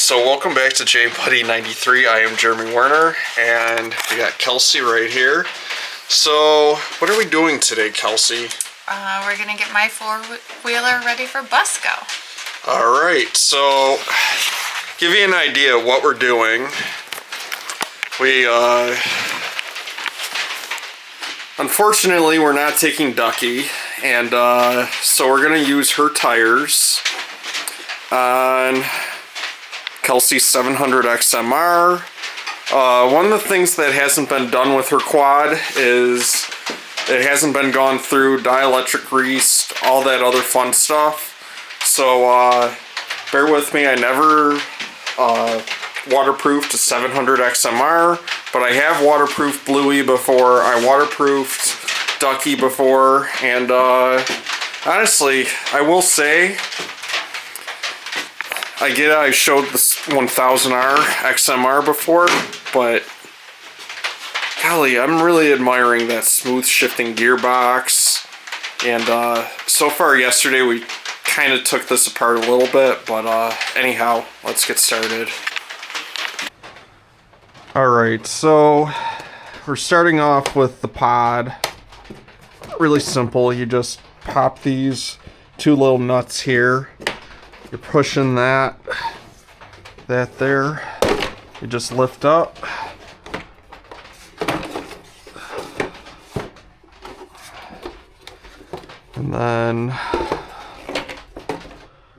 So welcome back to JBuddy93. I am Jeremy Werner, and we got Kelsey right here. So, what are we doing today, Kelsey? We're gonna get my four-wheeler ready for Busco. Alright, so give you an idea of what we're doing. Unfortunately, we're not taking Ducky, and so we're gonna use her tires on Kelsey's 700 XMR. One of the things that hasn't been done with her quad is it hasn't been gone through dielectric greased, all that other fun stuff. So bear with me, I never waterproofed a 700 XMR, but I have waterproofed Bluey before, I waterproofed Ducky before, and honestly, I will say, I showed this 1000R XMR before, but golly, I'm really admiring that smooth shifting gearbox. And so far yesterday we kind of took this apart a little bit, but anyhow, let's get started. Alright, so we're starting off with the pod. Really simple, you just pop these two little nuts here. You're pushing that there. You just lift up. And then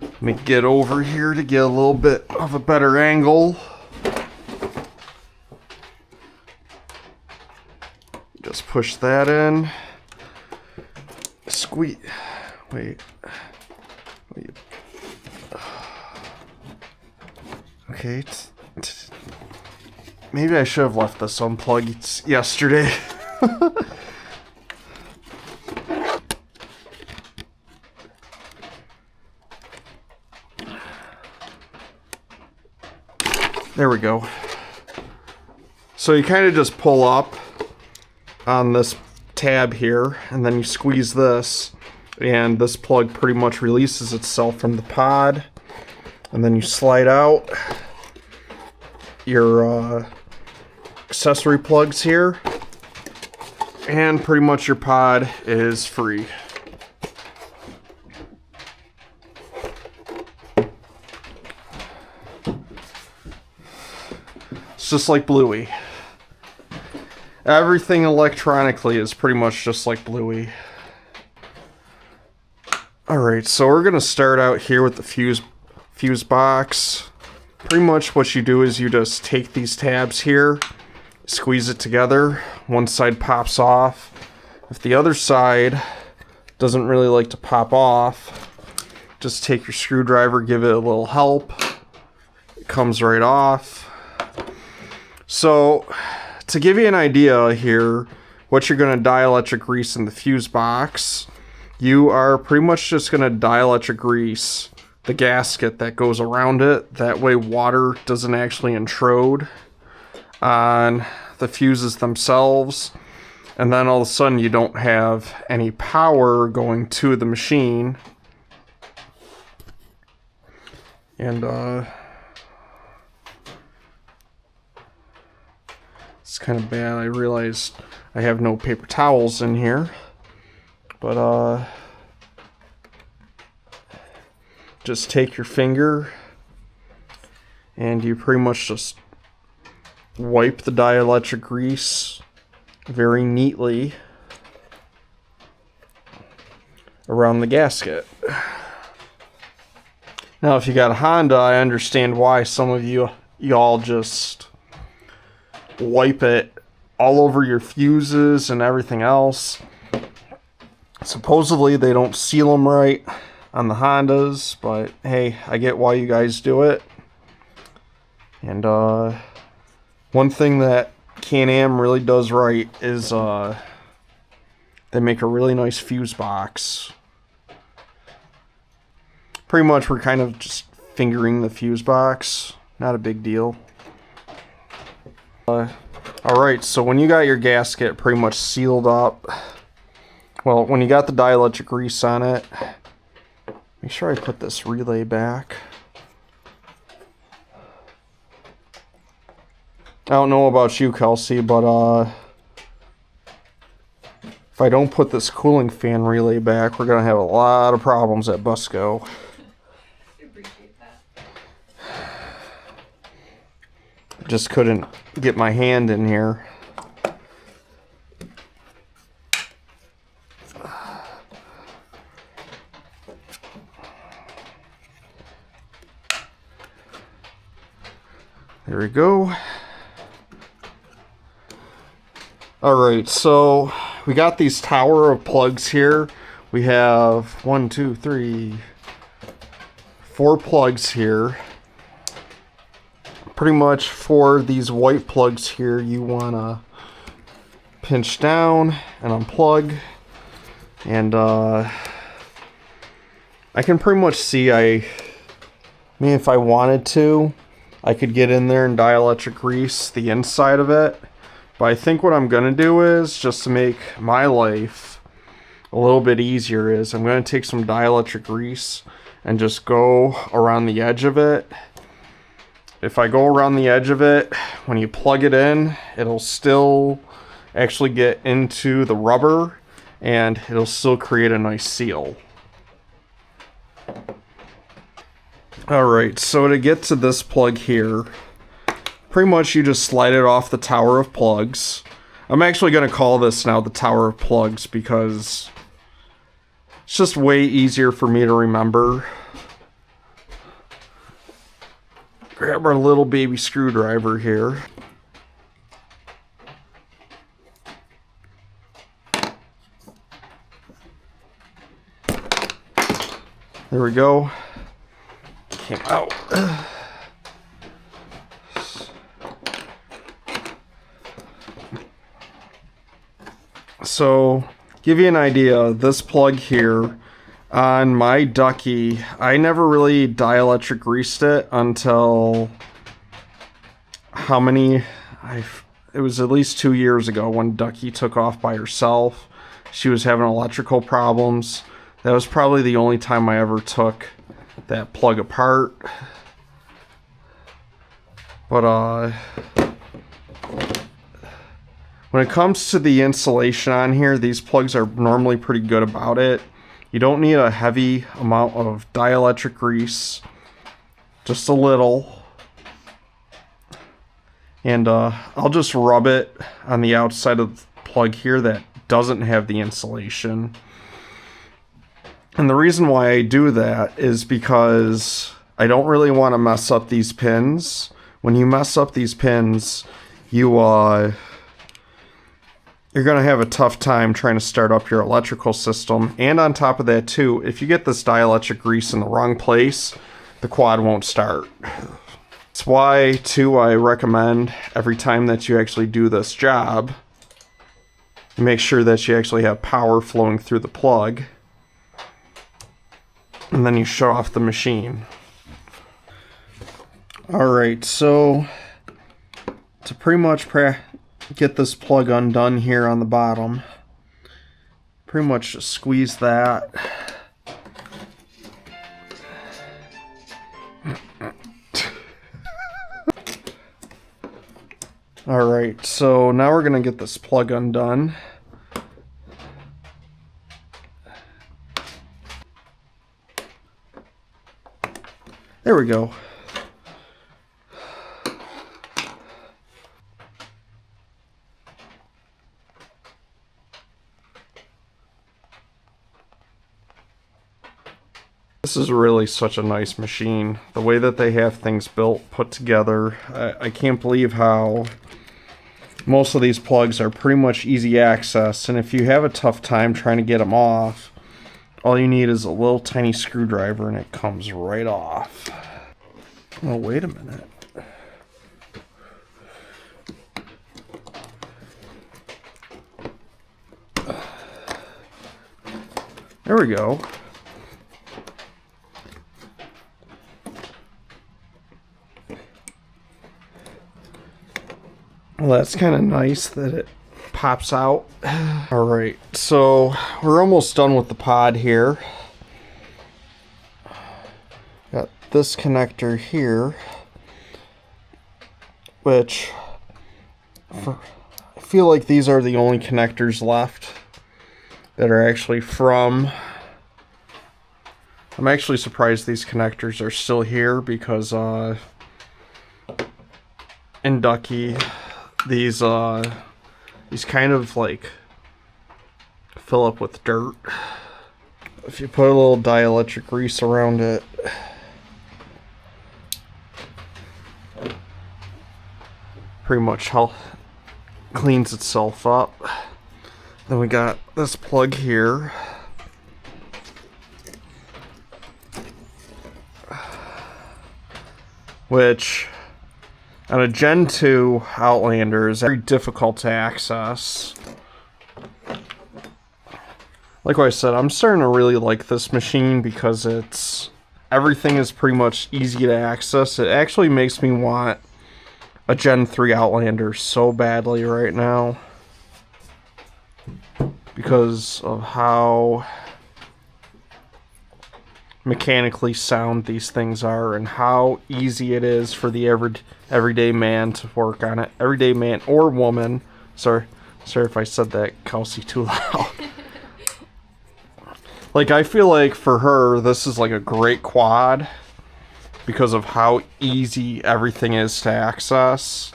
let me get over here to get a little bit of a better angle. Just push that in. Squeeze. Wait. Okay, maybe I should have left this unplugged yesterday. There we go. So you kind of just pull up on this tab here, and then you squeeze this, and this plug pretty much releases itself from the pod, and then you slide out your accessory plugs here, and pretty much your pod is free. It's just like Bluey. Everything electronically is pretty much just like Bluey. Alright, so we're gonna start out here with the fuse box. Pretty much what you do is you just take these tabs here, squeeze it together, one side pops off. If the other side doesn't really like to pop off, just take your screwdriver, give it a little help. It comes right off. So, to give you an idea here, what you're going to dielectric grease in the fuse box, you are pretty much just going to dielectric grease the gasket that goes around it. That way water doesn't actually intrude on the fuses themselves, and then all of a sudden you don't have any power going to the machine. And it's kind of bad. I realized I have no paper towels in here, but just take your finger and you pretty much just wipe the dielectric grease very neatly around the gasket. Now, if you got a Honda, I understand why some of y'all just wipe it all over your fuses and everything else. Supposedly they don't seal them right on the Hondas, but hey, I get why you guys do it. And one thing that Can-Am really does right is they make a really nice fuse box. Pretty much we're kind of just fingering the fuse box, not a big deal. Alright, so when you got your gasket pretty much sealed up, well, when you got the dielectric grease on it, make sure I put this relay back. I don't know about you, Kelsey, but if I don't put this cooling fan relay back, we're gonna have a lot of problems at Busco. I appreciate that. Just couldn't get my hand in here. There we go. Alright, so we got these tower of plugs here. We have 1, 2, 3, 4 plugs here. Pretty much for these white plugs here, you want to pinch down and unplug. And I can pretty much see, I mean, if I wanted to, I could get in there and dielectric grease the inside of it. But I think what I'm going to do is, just to make my life a little bit easier, is I'm going to take some dielectric grease and just go around the edge of it. If I go around the edge of it, when you plug it in, it'll still actually get into the rubber and it'll still create a nice seal. Alright, so to get to this plug here, pretty much you just slide it off the tower of plugs. I'm actually going to call this now the tower of plugs because it's just way easier for me to remember. Grab our little baby screwdriver here. There we go. Came out. So, give you an idea, this plug here on my Ducky, I never really dielectric greased it until it was at least 2 years ago when Ducky took off by herself. She was having electrical problems. That was probably the only time I ever took that plug apart. But when it comes to the insulation on here, these plugs are normally pretty good about it. You don't need a heavy amount of dielectric grease, just a little. And I'll just rub it on the outside of the plug here that doesn't have the insulation. And the reason why I do that is because I don't really want to mess up these pins. When you mess up these pins, you're going to have a tough time trying to start up your electrical system. And on top of that too, if you get this dielectric grease in the wrong place, the quad won't start. That's why too I recommend every time that you actually do this job, make sure that you actually have power flowing through the plug. And then you shut off the machine. Alright, so to pretty much get this plug undone here on the bottom, pretty much just squeeze that. Alright, so now we're going to get this plug undone. There we go. This is really such a nice machine. The way that they have things built, put together, I can't believe how most of these plugs are pretty much easy access, and if you have a tough time trying to get them off, all you need is a little tiny screwdriver and it comes right off. Oh, wait a minute. There we go. Well, that's kind of nice that it pops out. Alright, so we're almost done with the pod here. Got this connector here, which I feel like these are the only connectors left that are actually from. I'm actually surprised these connectors are still here because in Ducky, these kind of like fill up with dirt. If you put a little dielectric grease around it, pretty much cleans itself up. Then we got this plug here. Which, on a Gen 2 Outlander, is very difficult to access. Like I said, I'm starting to really like this machine because everything is pretty much easy to access. It actually makes me want a Gen 3 Outlander so badly right now because of how mechanically sound these things are and how easy it is for the everyday man to work on it. Everyday man or woman. Sorry if I said that, Kelsey, too loud. Like, I feel like for her, this is like a great quad because of how easy everything is to access.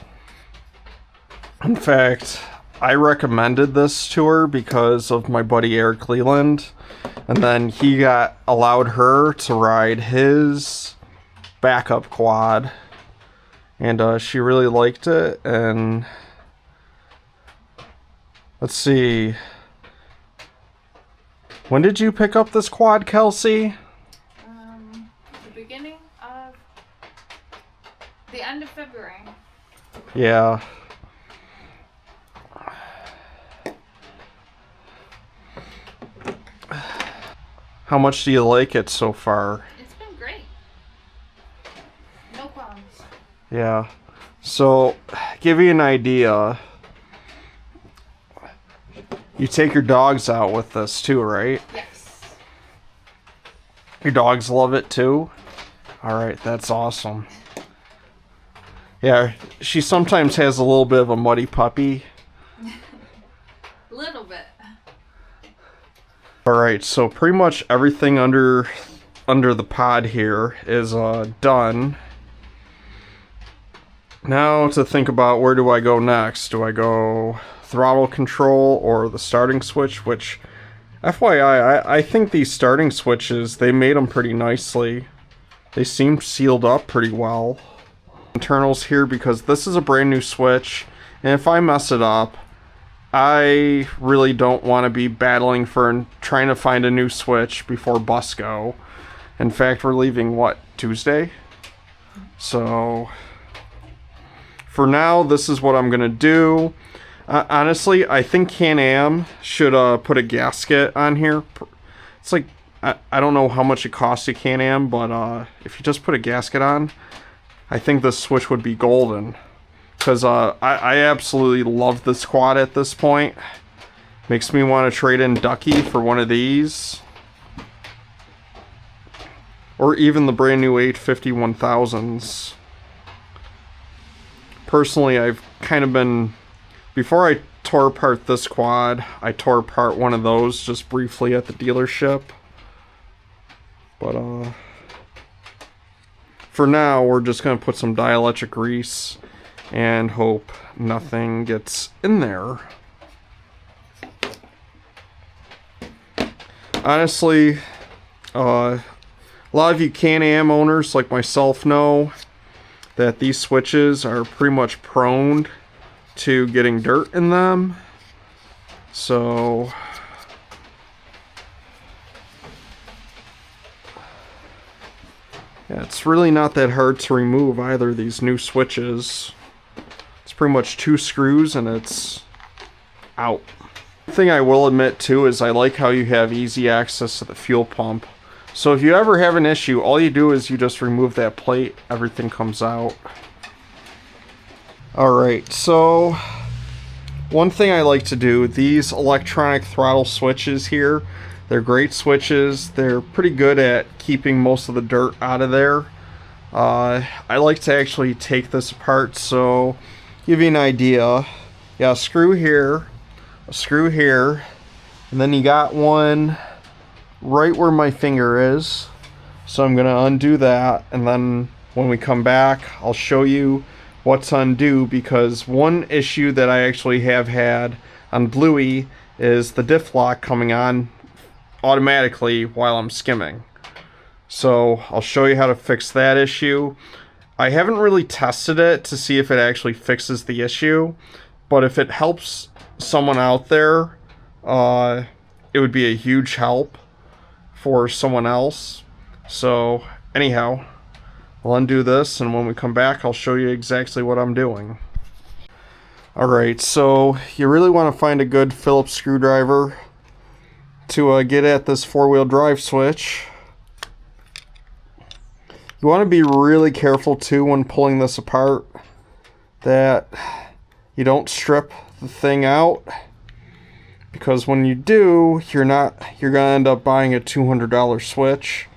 In fact, I recommended this to her because of my buddy Eric Leland, and then he allowed her to ride his backup quad, and she really liked it. And let's see, when did you pick up this quad, Kelsey? The end of February. Yeah. How much do you like it so far? It's been great. No qualms. Yeah. So, give you an idea. You take your dogs out with this too, right? Yes. Your dogs love it too? Alright, that's awesome. Yeah, she sometimes has a little bit of a muddy puppy. Little bit. Alright, so pretty much everything under the pod here is done. Now to think about, where do I go next? Do I go throttle control or the starting switch? Which, FYI, I think these starting switches, they made them pretty nicely. They seem sealed up pretty well. Internals here because this is a brand new switch, and if I mess it up, I really don't want to be battling for trying to find a new switch before Busco. In fact, we're leaving, what, Tuesday? So, for now, this is what I'm going to do. Honestly, I think Can-Am should put a gasket on here. It's like, I don't know how much it costs a Can-Am, but if you just put a gasket on, I think this switch would be golden. Because I absolutely love this quad at this point. Makes me want to trade in Ducky for one of these. Or even the brand new 850 1000s. Personally, I've kind of been... Before I tore apart this quad, I tore apart one of those just briefly at the dealership. But, for now, we're just going to put some dielectric grease and hope nothing gets in there. Honestly, a lot of you Can-Am owners like myself know that these switches are pretty much prone to getting dirt in them. So yeah, it's really not that hard to remove either of these new switches. It's pretty much 2 screws and it's out. One thing I will admit too is I like how you have easy access to the fuel pump. So if you ever have an issue, all you do is you just remove that plate, everything comes out. Alright, so one thing I like to do, these electronic throttle switches here, they're great switches. They're pretty good at keeping most of the dirt out of there. I like to actually take this apart, so give you an idea. got a screw here, a screw here, and then you got one right where my finger is. So I'm gonna undo that, and then when we come back, I'll show you what to undo, because one issue that I actually have had on Bluey is the diff lock coming on automatically while I'm skimming. So I'll show you how to fix that issue. I haven't really tested it to see if it actually fixes the issue, but if it helps someone out there, it would be a huge help for someone else. So anyhow, I'll undo this, and when we come back, I'll show you exactly what I'm doing. Alright, so you really want to find a good Phillips screwdriver to get at this four-wheel drive switch. You want to be really careful too when pulling this apart that you don't strip the thing out, because when you do, you're gonna end up buying a $200 switch.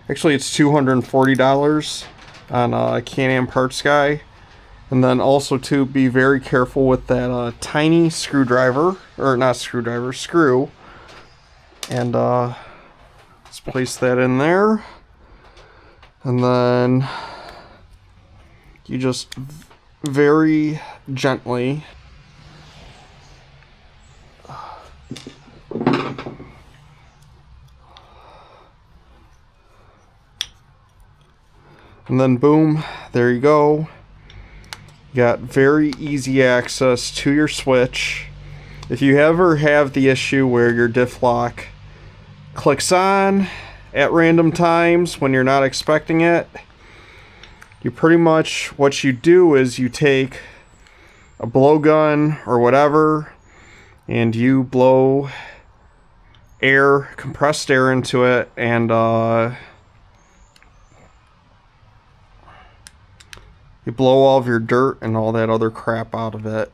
Actually, it's $240 on Can-Am Parts Guy. And then also to be very careful with that tiny screwdriver, or not screwdriver, screw. And let's place that in there. And then you just very gently and then boom, there you go. You got very easy access to your switch. If you ever have the issue where your diff lock clicks on at random times when you're not expecting it, you pretty much, what you do is you take a blowgun or whatever and you blow air, compressed air into it, and you blow all of your dirt and all that other crap out of it.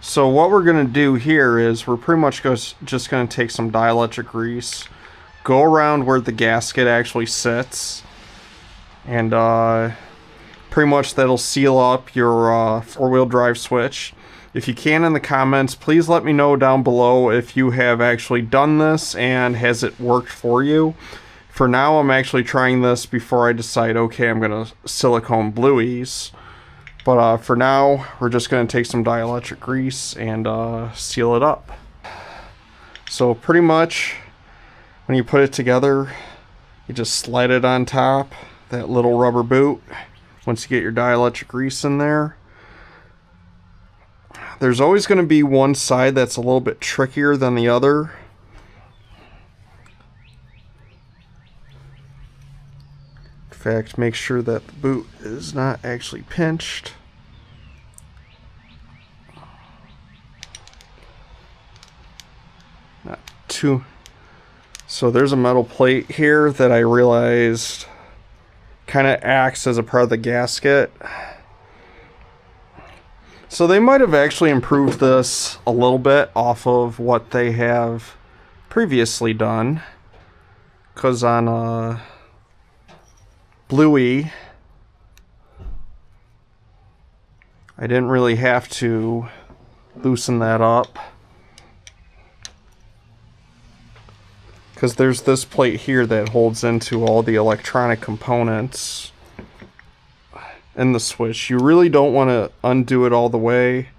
So what we're going to do here is we're pretty much just going to take some dielectric grease, go around where the gasket actually sits, and pretty much that'll seal up your four-wheel drive switch. If you can, in the comments, please let me know down below if you have actually done this and has it worked for you. For now, I'm actually trying this before I decide, okay, I'm going to silicone Blueys. But for now, we're just going to take some dielectric grease and seal it up. So pretty much, when you put it together, you just slide it on top, that little rubber boot, once you get your dielectric grease in there. There's always going to be one side that's a little bit trickier than the other. In fact, make sure that the boot is not actually pinched. Not too. So there's a metal plate here that I realized kind of acts as a part of the gasket. So they might have actually improved this a little bit off of what they have previously done. Because on Bluey, I didn't really have to loosen that up, because there's this plate here that holds into all the electronic components in the switch. You really don't want to undo it all the way,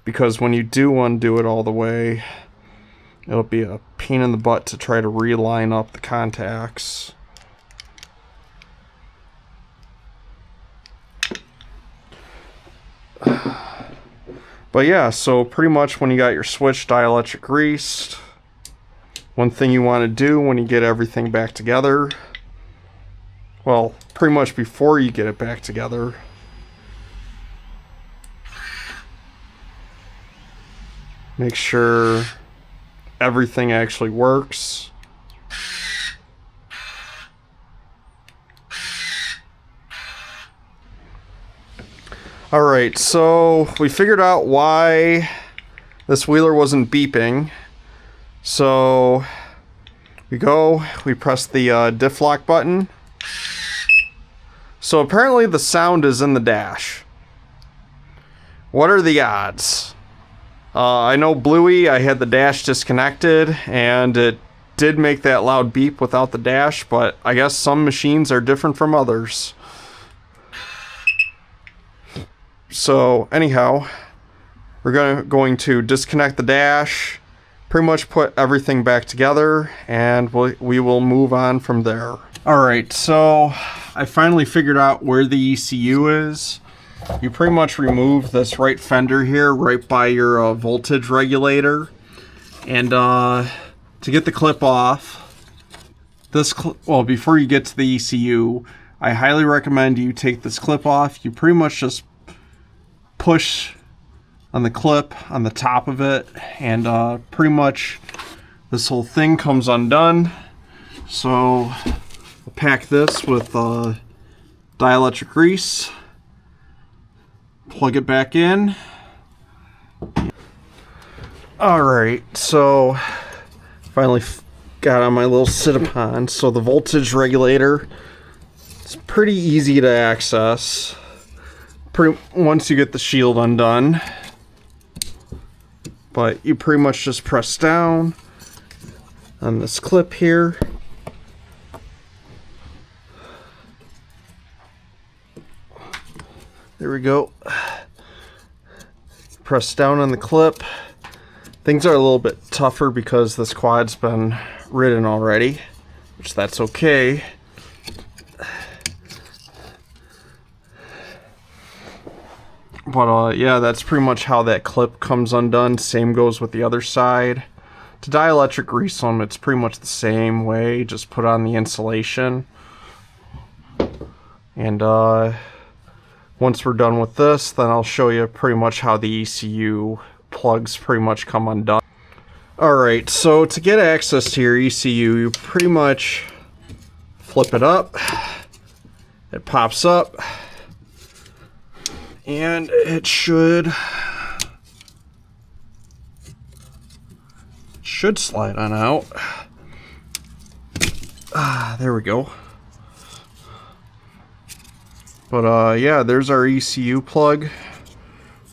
because when you do undo it all the way, it'll be a pain in the butt to try to reline up the contacts. But yeah, so pretty much when you got your switch dielectric greased, one thing you want to do when you get everything back together, well, pretty much before you get it back together, make sure everything actually works. Alright, so we figured out why this wheeler wasn't beeping. So we press the diff lock button. So apparently the sound is in the dash. What are the odds? I know Bluey, I had the dash disconnected and it did make that loud beep without the dash, but I guess some machines are different from others. So anyhow, we're going to disconnect the dash, pretty much put everything back together, and we will move on from there. Alright, so I finally figured out where the ECU is. You pretty much remove this right fender here, right by your voltage regulator. And to get the clip off, before you get to the ECU, I highly recommend you take this clip off. You pretty much just push on the clip on the top of it, and pretty much this whole thing comes undone. So I'll pack this with dielectric grease, plug it back in. Alright, so finally got on my little sit-upon. So the voltage regulator, it's pretty easy to access once you get the shield undone, but you pretty much just press down on this clip here. There we go. Press down on the clip. Things are a little bit tougher because this quad's been ridden already, which that's okay. But yeah, that's pretty much how that clip comes undone. Same goes with the other side. To dielectric grease them, it's pretty much the same way. Just put on the insulation. And once we're done with this, then I'll show you pretty much how the ECU plugs pretty much come undone. Alright, so to get access to your ECU, you pretty much flip it up. It pops up. And it should slide on out. There we go. But yeah, there's our ECU plug.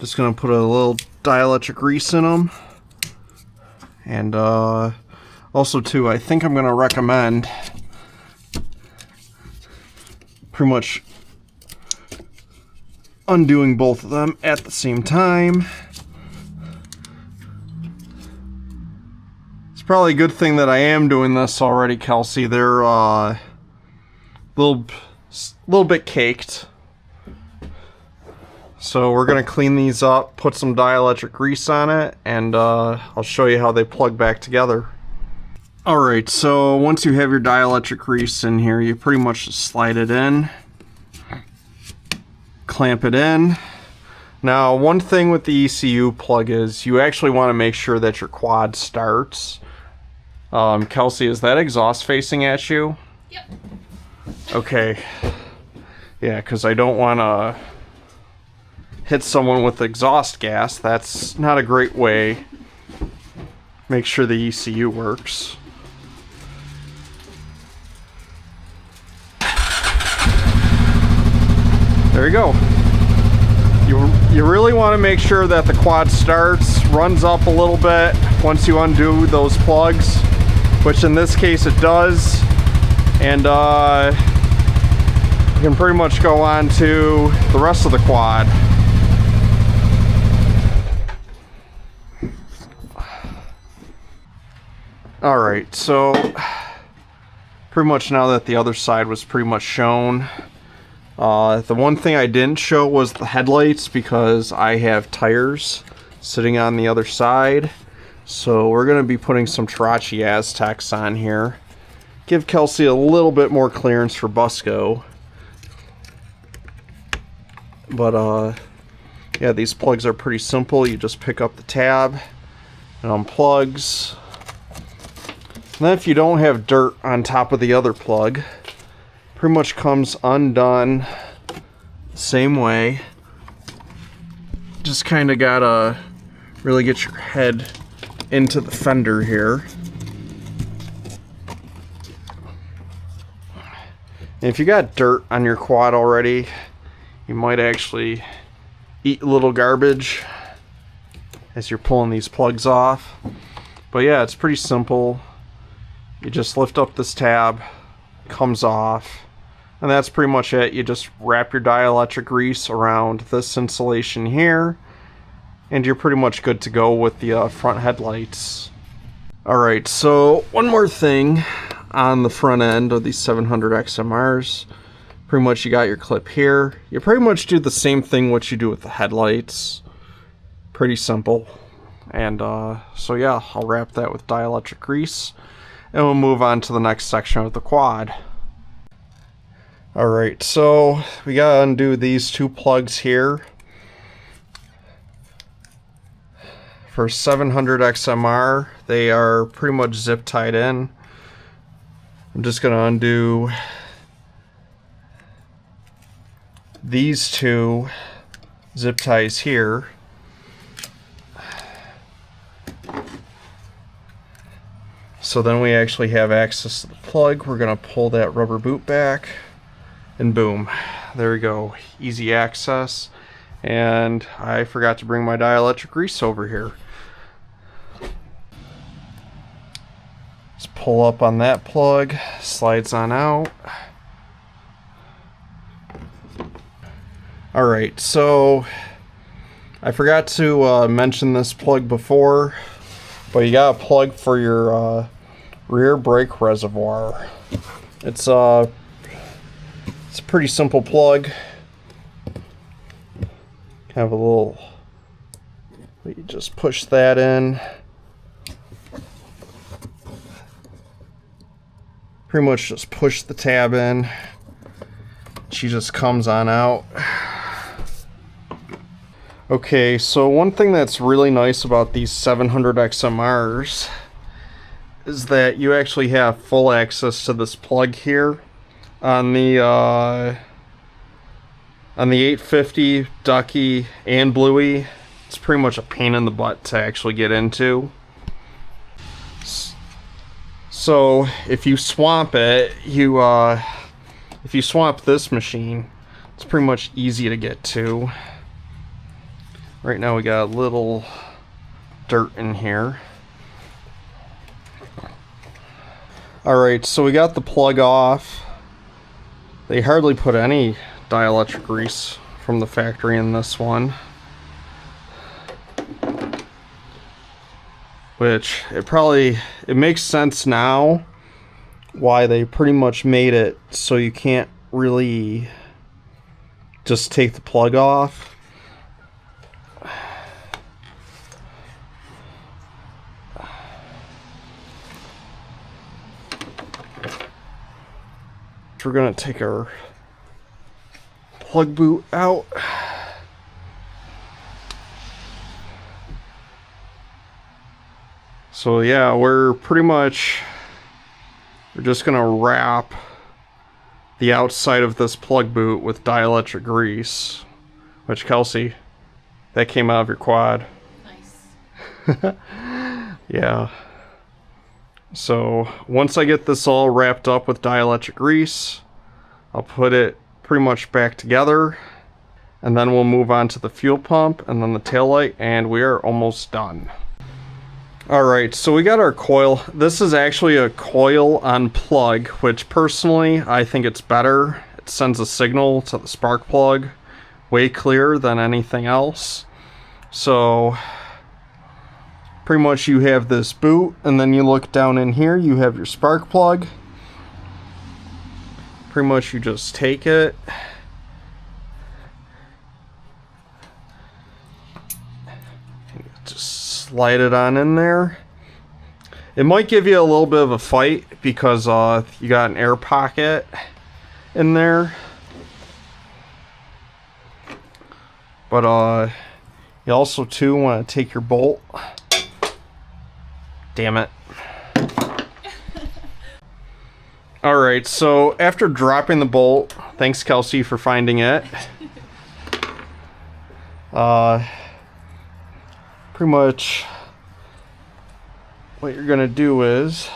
Just gonna put a little dielectric grease in them. And also too, I think I'm gonna recommend pretty much undoing both of them at the same time. It's probably a good thing that I am doing this already, Kelsey. They're little bit caked. So we're gonna clean these up, put some dielectric grease on it, and I'll show you how they plug back together. Alright, so once you have your dielectric grease in here, you pretty much just slide it in. Clamp it in. Now, one thing with the ECU plug is you actually want to make sure that your quad starts. Kelsey, is that exhaust facing at you? Yep. Okay. Yeah, because I don't want to hit someone with exhaust gas. That's not a great way. Make sure the ECU works. There you go. You really want to make sure that the quad starts, runs up a little bit once you undo those plugs, which in this case it does. And you can pretty much go on to the rest of the quad. Alright, so pretty much now that the other side was pretty much shown, the one thing I didn't show was the headlights because I have tires sitting on the other side. So we're going to be putting some Tarachi Aztecs on here. Give Kelsey a little bit more clearance for Busco. But yeah, these plugs are pretty simple. You just pick up the tab and unplugs. And then if you don't have dirt on top of the other plug, pretty much comes undone the same way. just kind of gotta really get your head into the fender here. And if you got dirt on your quad already, you might actually eat a little garbage as you're pulling these plugs off. But yeah, it's pretty simple. You just lift up this tab, comes off, and that's pretty much it. You just wrap your dielectric grease around this insulation here, and you're pretty much good to go with the front headlights. Alright, so one more thing on the front end of these 700 XMRs. Pretty much you got your clip here. You pretty much do the same thing what you do with the headlights. Pretty simple. And so yeah, I'll wrap that with dielectric grease, and we'll move on to the next section of the quad. Alright, so we gotta undo these two plugs here. For 700 XMR, they are pretty much zip tied in. I'm just gonna undo these two zip ties here. So then we actually have access to the plug. We're gonna pull that rubber boot back, and boom, there we go, easy access. And I forgot to bring my dielectric grease over here. Just pull up on that plug, slides on out. Alright, so I forgot to mention this plug before, but you got a plug for your rear brake reservoir. It's a pretty simple plug. Have a little, you just push that in. Pretty much just push the tab in. She just comes on out. Okay, so one thing that's really nice about these 700 XMRs is that you actually have full access to this plug here. On the 850 Ducky and Bluey, it's pretty much a pain in the butt to actually get into. So if you swamp it, if you swamp this machine, it's pretty much easy to get to. Right now we got a little dirt in here. Alright, so we got the plug off. They hardly put any dielectric grease from the factory in this one. Which, it makes sense now why they pretty much made it so you can't really just take the plug off. We're gonna take our plug boot out. So yeah, we're just gonna wrap the outside of this plug boot with dielectric grease, which, Kelsey, that came out of your quad. Nice. Yeah. So once I get this all wrapped up with dielectric grease, I'll put it pretty much back together, and then we'll move on to the fuel pump and then the taillight, and we are almost done. Alright, so we got our coil. This is actually a coil on plug, which personally I think it's better. It sends a signal to the spark plug way clearer than anything else. So pretty much you have this boot, and then you look down in here, you have your spark plug. Pretty much you just take it, just slide it on in there. It might give you a little bit of a fight because you got an air pocket in there, but you also too want to take your bolt. Damn it. Alright, so after dropping the bolt, thanks Kelsey for finding it. pretty much what you're going to do is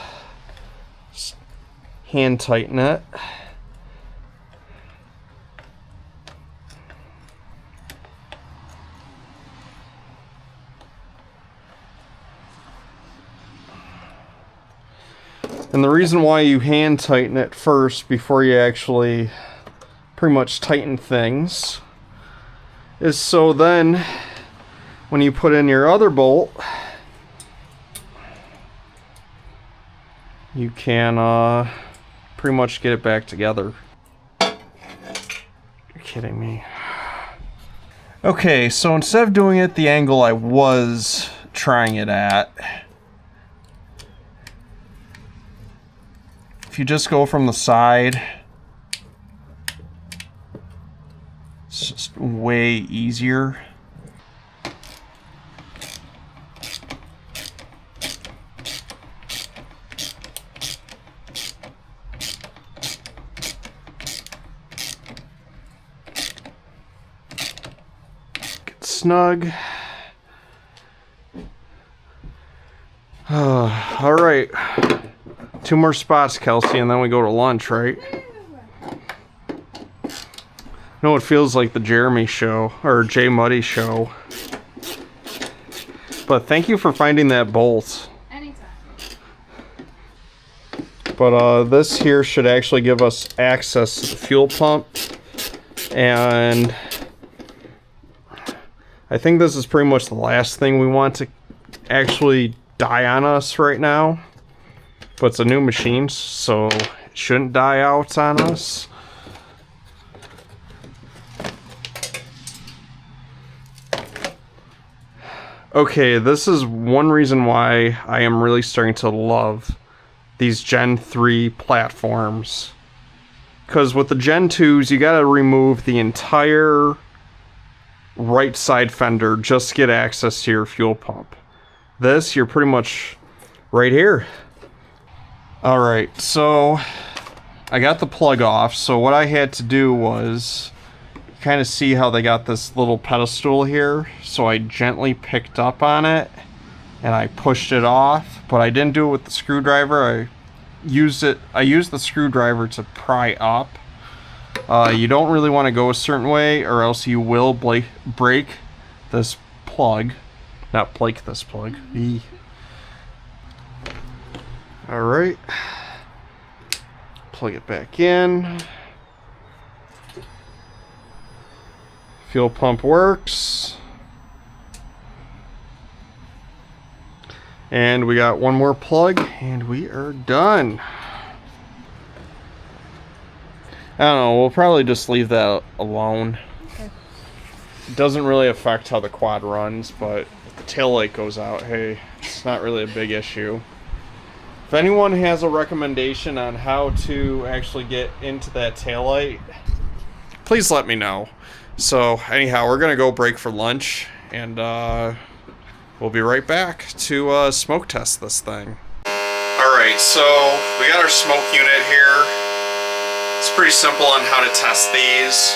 hand tighten it. And the reason why you hand tighten it first before you actually pretty much tighten things is so then when you put in your other bolt, you can pretty much get it back together. You're kidding me. Okay, so instead of doing it the angle I was trying it at, if you just go from the side, it's just way easier. Get snug. All right. 2 more spots, Kelsey, and then we go to lunch, right? No, it feels like the Jeremy show, or Jay Muddy show. But thank you for finding that bolt. Anytime. But this here should actually give us access to the fuel pump. And I think this is pretty much the last thing we want to actually die on us right now. But it's a new machine, so it shouldn't die out on us. Okay, this is one reason why I am really starting to love these Gen 3 platforms. Because with the Gen 2s, you gotta remove the entire right side fender just to get access to your fuel pump. This, you're pretty much right here. Alright, so I got the plug off, so what I had to do was kind of see how they got this little pedestal here, so I gently picked up on it and I pushed it off, but I didn't do it with the screwdriver. I used the screwdriver to pry up. You don't really want to go a certain way or else you will break this plug. Not break this plug. Alright, plug it back in. Fuel pump works. And we got one more plug and we are done. I don't know, we'll probably just leave that alone. Okay. It doesn't really affect how the quad runs, but if the taillight goes out, hey, it's not really a big issue. If anyone has a recommendation on how to actually get into that taillight, please let me know. So anyhow, we're gonna go break for lunch, and we'll be right back to smoke test this thing. Alright, so we got our smoke unit here. It's pretty simple on how to test these.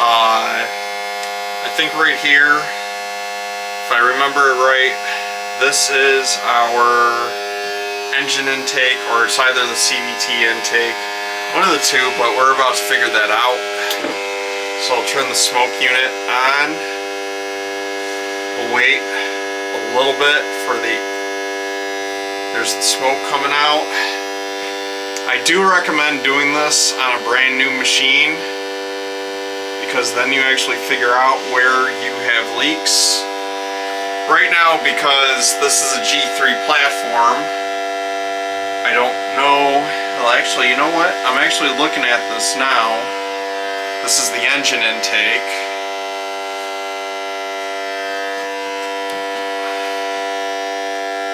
I think right here, if I remember it right, this is our engine intake, or it's either the CVT intake, one of the two, but we're about to figure that out. So I'll turn the smoke unit on. We'll wait a little bit for there's the smoke coming out. I do recommend doing this on a brand new machine, because then you actually figure out where you have leaks. Right now, because this is a G3 platform, I don't know. Well, actually, you know what? I'm actually looking at this now. This is the engine intake.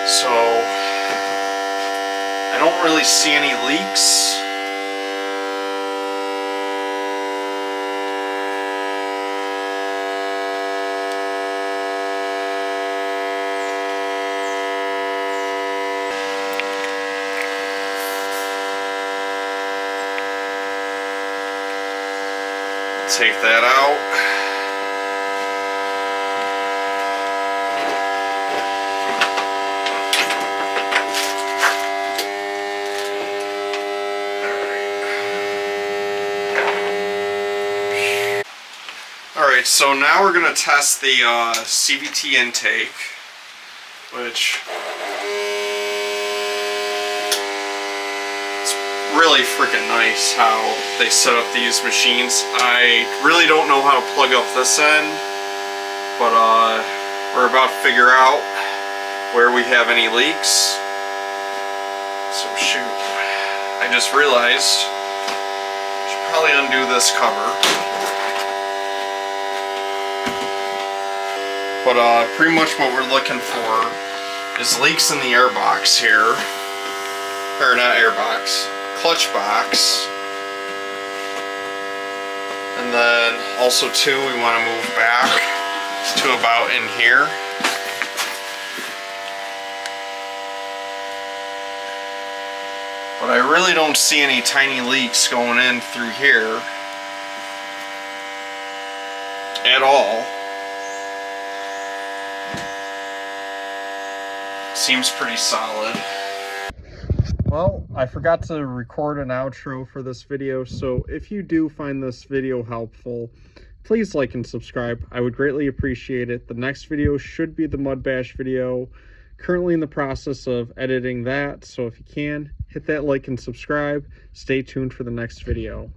So I don't really see any leaks. Take that out. Alright, so now we're going to test the CVT intake, which it's really freaking nice how they set up these machines. I really don't know how to plug up this end, but we're about to figure out where we have any leaks. So shoot, I just realized I should probably undo this cover. But pretty much what we're looking for is leaks in the airbox here. Or not airbox, clutch box. And then also too, we want to move back to about in here. But I really don't see any tiny leaks going in through here at all. Seems pretty solid. Well, I forgot to record an outro for this video, so if you do find this video helpful, please like and subscribe. I would greatly appreciate it. The next video should be the mud bash video. Currently in the process of editing that, so if you can, hit that like and subscribe. Stay tuned for the next video.